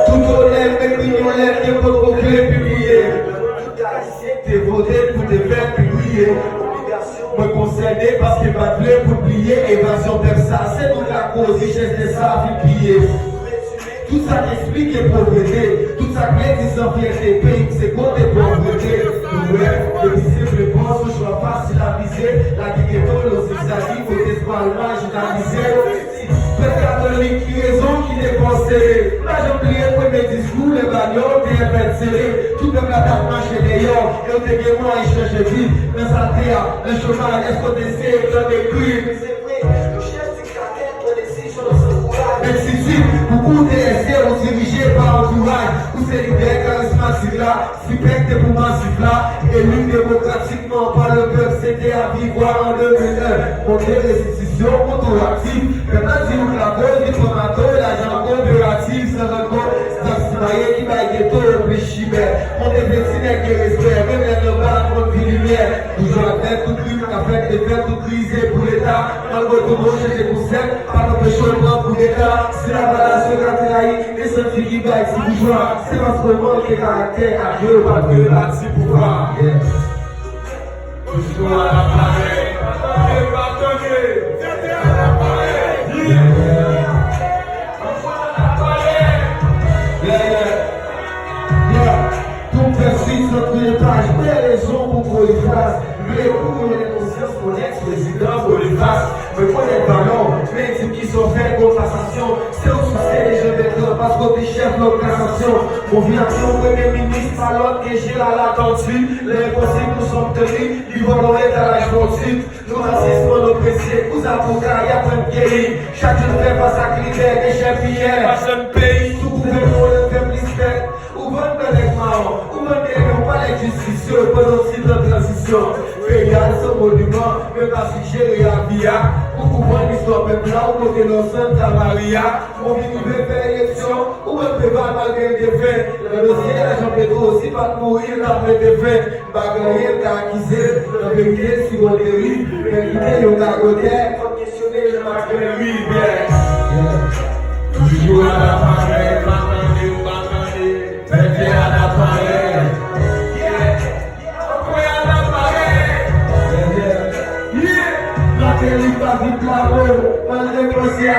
Tout au lèvres, et puis on lève des potes pour publier. T'es voté pour te faire publier. Me concerné parce que pas de pour plier. Évasion vers ça, c'est toute la cause. Richesse des sables pillés. Tout ça t'explique les pauvretés. Tout ça qui sans fierté pays. C'est quoi des pauvretés? Ouais, le visible réponse, le choix facile à viser. La guighetto, le zigzag, faut espoir, marginalisé. Père catholique qui raison qui dépensait. Là j'ai oublié pour mes discours, les bagnoles, des répètes serrées. Tout le monde a marché d'ailleurs. Et au début, moi, il cherche vie. Mais ça t'a, le chômage, est-ce qu'on essaie de des crimes? C'est vrai, le chef du carnet, on décision de se courage. Même si tu, beaucoup de DSC ont dirigé par entourage. Où c'est l'idée charismatique là, super que pour massif là. Élu démocratiquement par le peuple, c'était à vivre en 2001. Montrer restitution, contre-active. Maintenant, si vous la cause du tomato, l'agent coopératif, c'est un compte. Qui va être tout le plus chimère. On est destiné qui respect, même les repas contre vie lumière. Toujours la tête toute l'une, la fête des fêtes, toute brisée pour l'État. Malgré tout, mon chef des concepts, pas d'empêchement pour l'État. C'est la balance que la trahie, les sentiers qui baillent, si bourgeois. C'est parce qu'on manque de caractère, à Dieu, pas que là, c'est pouvoir. Toujours à l'appareil, pardonnez, c'était à l'appareil. Des raisons pour qu'on y fasse. Mais pour les consciences, mon ex-président, pour les fasse. Mais pour les ballons, mais ceux qui sont faits contre cassation. C'est au succès des jeux d'écran parce qu'on est chef de cassation. On vient de son premier ministre, par l'autre que j'ai à l'attention. L'impossible, nous sommes tenus, ils vont l'oreille à la journée. Nous racisme, nos pressés, nous avocats, il y a plein de guéris. Chacun fait face à critères, des chefs hier. Pas un pays, tout gouvernement le fait plus fait. Ou bonne avec Mahon, ou bonne pas les justicieux, pas aussi de transition. Réal, ce monument, même pas si j'ai à Via. Ou comprendre l'histoire, même là, où côté de Santa Maria. On vit nous faire élection, ou même prévoir malgré des faits. Le dossier, la jambe Pedro aussi, pas de mourir, après des faits. Bagaille, t'as acquisé, la vérité, si on dérive. Vérité, on a côté, faut questionner le marqueur, oui, bien. Toujours à la pareille, la télé va vite là-haut, malgré que c'est